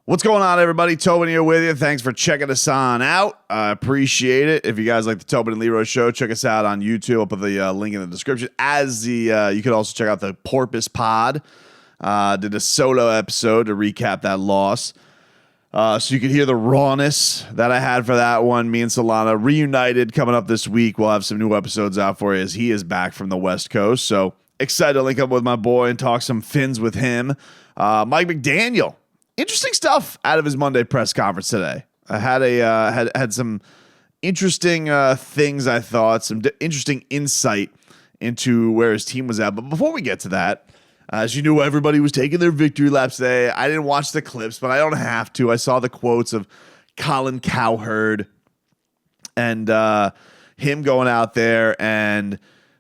What's going on, everybody? Tobin here with you. Thanks for checking us on out. I appreciate it. If you guys like the Tobin and Leroy show, check us out on YouTube. I'll put the link in the description. You could also check out the Porpoise Pod. Did a solo episode to recap that loss. So you could hear the rawness that I had for that one. Me and Solana reunited coming up this week. We'll have some new episodes out for you as he is back from the West Coast. So excited to link up with my boy and talk some Fins with him. Mike McDaniel. Interesting stuff out of his Monday press conference today. I had had some interesting things, I thought, some interesting insight into where his team was at. But before we get to that, as you knew, everybody was taking their victory laps today. I didn't watch the clips, but I don't have to. I saw the quotes of Colin Cowherd and him going out there and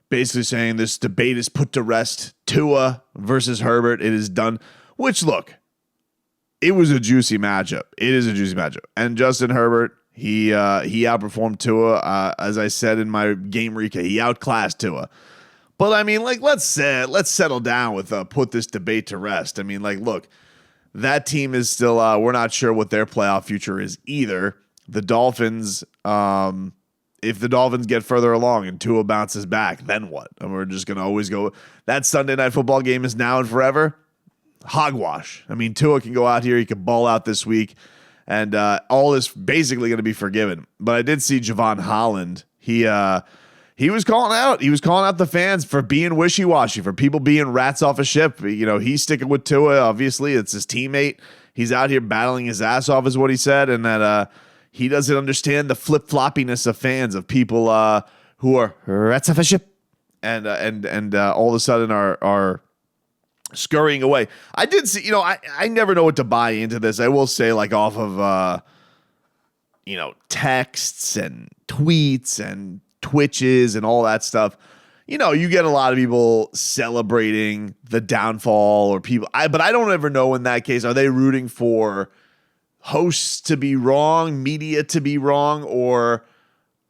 basically saying this debate is put to rest. Tua versus Herbert. It is done. Which, look, it was a juicy matchup. It is a juicy matchup. And Justin Herbert, he outperformed Tua. As I said in my game recap, he outclassed Tua. But I mean, like, let's settle down with put this debate to rest. I mean, like, look, that team is still we're not sure what their playoff future is either. The Dolphins, if the Dolphins get further along and Tua bounces back, then what? And we're just gonna always go. That Sunday night football game is now and forever. Hogwash. I mean, Tua can go out here. He can ball out this week. And all is basically going to be forgiven. But I did see Jevon Holland. He was calling out. He was calling out the fans for being wishy-washy, for people being rats off a ship. You know, he's sticking with Tua. Obviously, it's his teammate. He's out here battling his ass off is what he said. And that he doesn't understand the flip-floppiness of fans, of people who are rats off a ship. And all of a sudden are scurrying away. I did see, I never know what to buy into this. I will say, like, off of, texts and tweets and Twitches and all that stuff, you get a lot of people celebrating the downfall or people. But I don't ever know in that case, are they rooting for hosts to be wrong, media to be wrong, or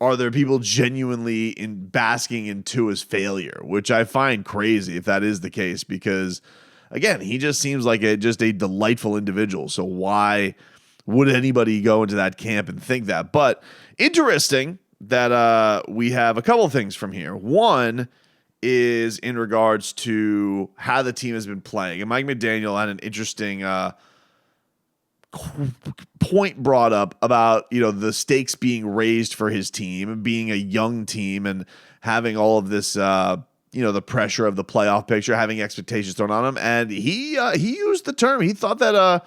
are there people genuinely basking in Tua's failure, which I find crazy if that is the case, because, again, he just seems like just a delightful individual. So why would anybody go into that camp and think that? But interesting that we have a couple of things from here. One is in regards to how the team has been playing. And Mike McDaniel had an interesting point brought up about, the stakes being raised for his team and being a young team and having all of this, the pressure of the playoff picture, having expectations thrown on him. And he used the term. He thought that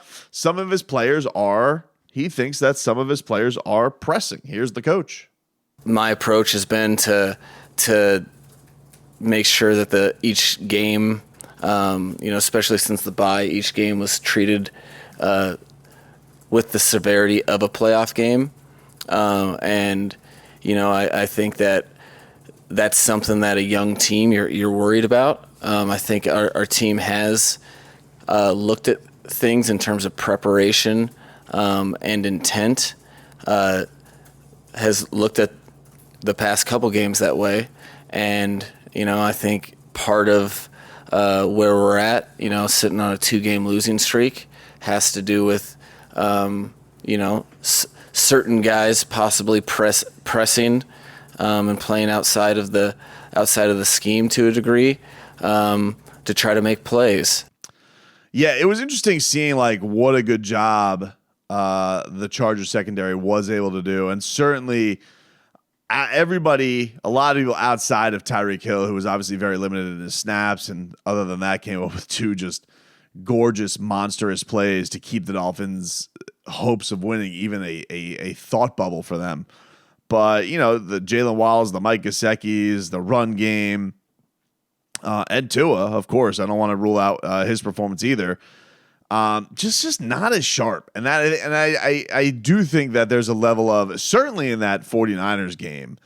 he thinks that some of his players are pressing. Here's the coach. My approach has been to make sure that each game, especially since the bye, each game was treated with the severity of a playoff game. I think that that's something that a young team you're worried about. I think our team has looked at things in terms of preparation and intent, has looked at the past couple games that way. And, I think part of where we're at, sitting on a 2-game losing streak has to do with certain guys possibly pressing and playing outside of the scheme to a degree to try to make plays. Yeah, it was interesting seeing like what a good job the Chargers secondary was able to do, and certainly a lot of people outside of Tyreek Hill, who was obviously very limited in his snaps, and other than that, came up with 2 just gorgeous, monstrous plays to keep the Dolphins' hopes of winning even a thought bubble for them. But, the Jalen Waddles, the Mike Gesicki's, the run game, and Tua, of course, I don't want to rule out his performance either. Just not as sharp. And I do think that there's a level of, certainly in that 49ers game,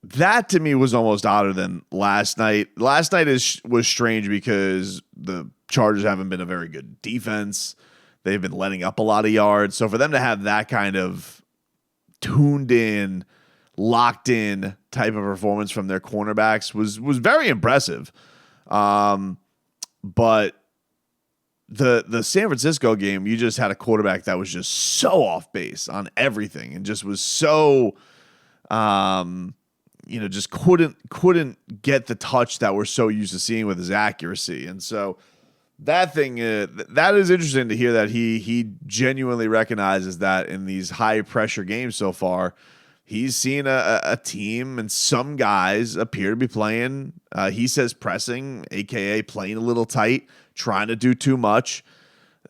that to me was almost odder than last night. Last night was strange because the Chargers haven't been a very good defense. They've been letting up a lot of yards. So for them to have that kind of tuned in, locked in type of performance from their cornerbacks was very impressive. But the San Francisco game, you just had a quarterback that was just so off base on everything and just was so, just couldn't get the touch that we're so used to seeing with his accuracy. And so that thing, that is interesting to hear that he genuinely recognizes that in these high pressure games so far, he's seen a team and some guys appear to be playing, he says pressing, aka playing a little tight, trying to do too much.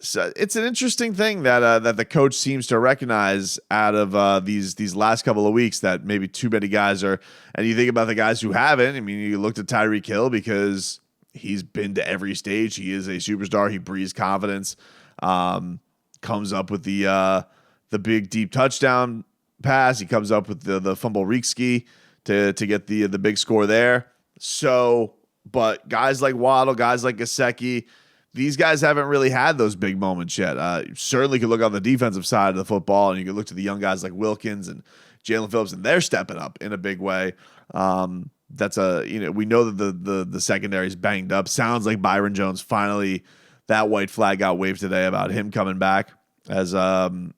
So it's an interesting thing that the coach seems to recognize out of these last couple of weeks, that maybe too many guys are. And you think about the guys who haven't. I mean, you looked at Tyreek Hill because he's been to every stage. He is a superstar. He breathes confidence. Comes up with the big deep touchdown pass. He comes up with the fumble reekski to get the big score there. So, but guys like Waddle, guys like Gesicki, these guys haven't really had those big moments yet. You certainly could look on the defensive side of the football, and you could look to the young guys like Wilkins and Jalen Phillips, and they're stepping up in a big way. We know that the secondary is banged up. Sounds like Byron Jones finally, that white flag got waved today about him coming back, as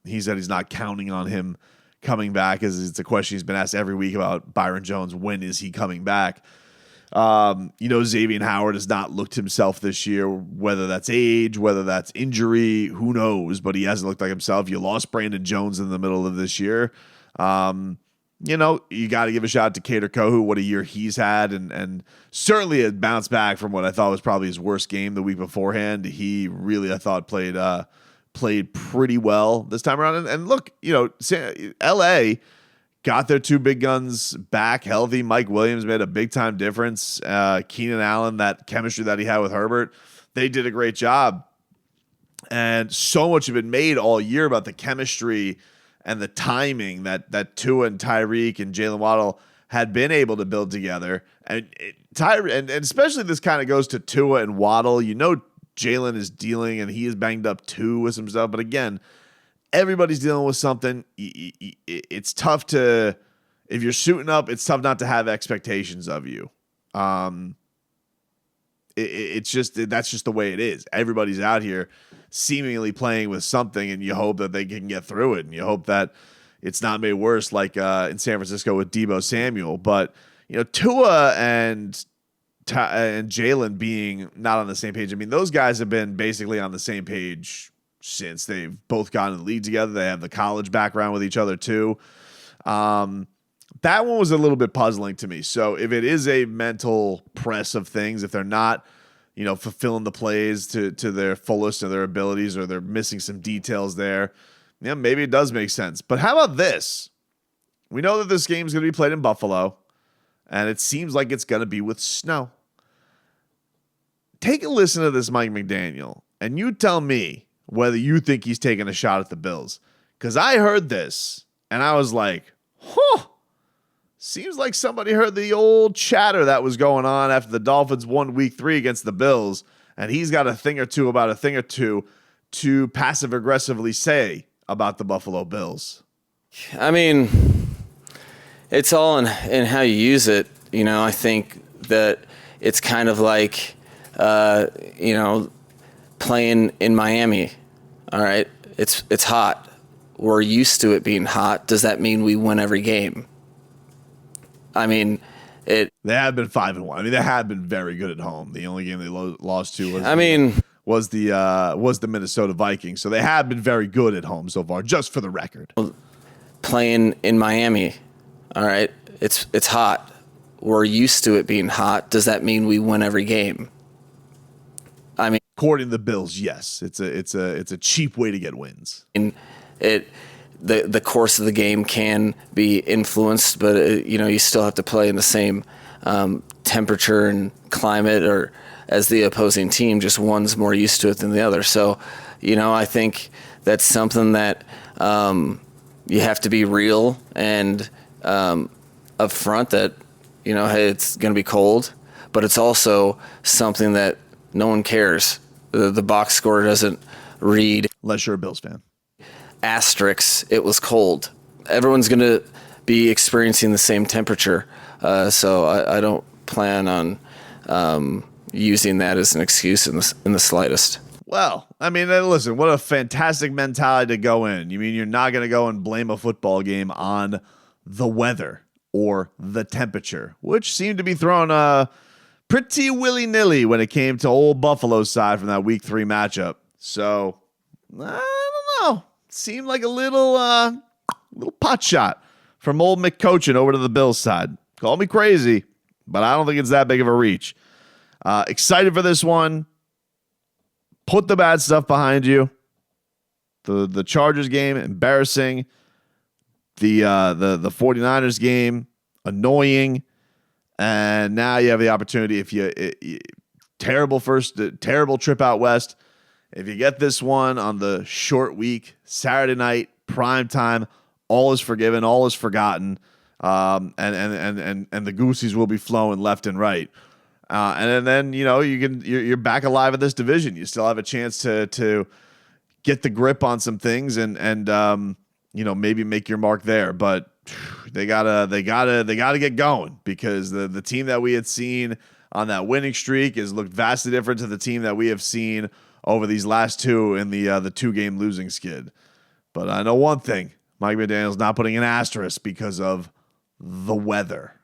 he said he's not counting on him coming back, as it's a question he's been asked every week about Byron Jones. When is he coming back? Xavier Howard has not looked himself this year, whether that's age, whether that's injury, who knows, but he hasn't looked like himself. You lost Brandon Jones in the middle of this year. You got to give a shout out to Kader Kohu, what a year he's had, and certainly a bounce back from what I thought was probably his worst game the week beforehand. He really, I thought, played pretty well this time around. And look, LA got their two big guns back healthy. Mike Williams made a big-time difference. Keenan Allen, that chemistry that he had with Herbert, they did a great job. And so much of it made all year about the chemistry and the timing that Tua and Tyreek and Jalen Waddle had been able to build together. And especially this kind of goes to Tua and Waddle. Jalen is dealing, and he is banged up too with some stuff. But again, everybody's dealing with something. It's tough if you're suiting up, it's tough not to have expectations of you. That's just the way it is. Everybody's out here seemingly playing with something, and you hope that they can get through it, and you hope that it's not made worse like in San Francisco with Deebo Samuel. But Tua and Jalen being not on the same page. I mean, those guys have been basically on the same page since they've both gotten in the league together. They have the college background with each other too. That one was a little bit puzzling to me. So if it is a mental press of things, if they're not, fulfilling the plays to their fullest of their abilities, or they're missing some details there, maybe it does make sense. But how about this? We know that this game is going to be played in Buffalo, and it seems like it's going to be with snow. Take a listen to this Mike McDaniel, and you tell me whether you think he's taking a shot at the Bills. Because I heard this, and I was like, seems like somebody heard the old chatter that was going on after the Dolphins won week 3 against the Bills, and he's got a thing or two to passive-aggressively say about the Buffalo Bills. I mean, it's all in how you use it. I think that it's kind of like, playing in Miami. All right, it's hot. We're used to it being hot. Does that mean we win every game? I mean, they have been 5-1. I mean, they have been very good at home. The only game they lost to was the Minnesota Vikings. So they have been very good at home so far, just for the record. Playing in Miami. All right, it's hot. We're used to it being hot. Does that mean we win every game? I mean, according to the Bills, yes. It's a cheap way to get wins. The course of the game can be influenced, but you still have to play in the same temperature and climate, or as the opposing team. Just one's more used to it than the other. So, I think that's something that you have to be real and upfront that hey, it's going to be cold, but it's also something that no one cares. The box score doesn't read, unless you're a Bills fan, asterisks, it was cold. Everyone's going to be experiencing the same temperature. So I don't plan on using that as an excuse in the slightest. Well, I mean, listen, what a fantastic mentality to go in. You mean you're not going to go and blame a football game on the weather or the temperature, which seemed to be thrown pretty willy-nilly when it came to old Buffalo's side from that Week 3 matchup. So, I don't know. Seemed like a little pot shot from old McCochin over to the Bills side. Call me crazy, but I don't think it's that big of a reach. Excited for this one. Put the bad stuff behind you. The Chargers game, embarrassing. The 49ers game, annoying. And now you have the opportunity, if terrible trip out west. If you get this one on the short week, Saturday night, prime time, all is forgiven, all is forgotten. And the goosies will be flowing left and right. And then you're back alive in this division. You still have a chance to get the grip on some things and maybe make your mark there. But they gotta get going, because the team that we had seen on that winning streak has looked vastly different to the team that we have seen over these last two in the 2-game losing skid. But I know one thing: Mike McDaniel's not putting an asterisk because of the weather.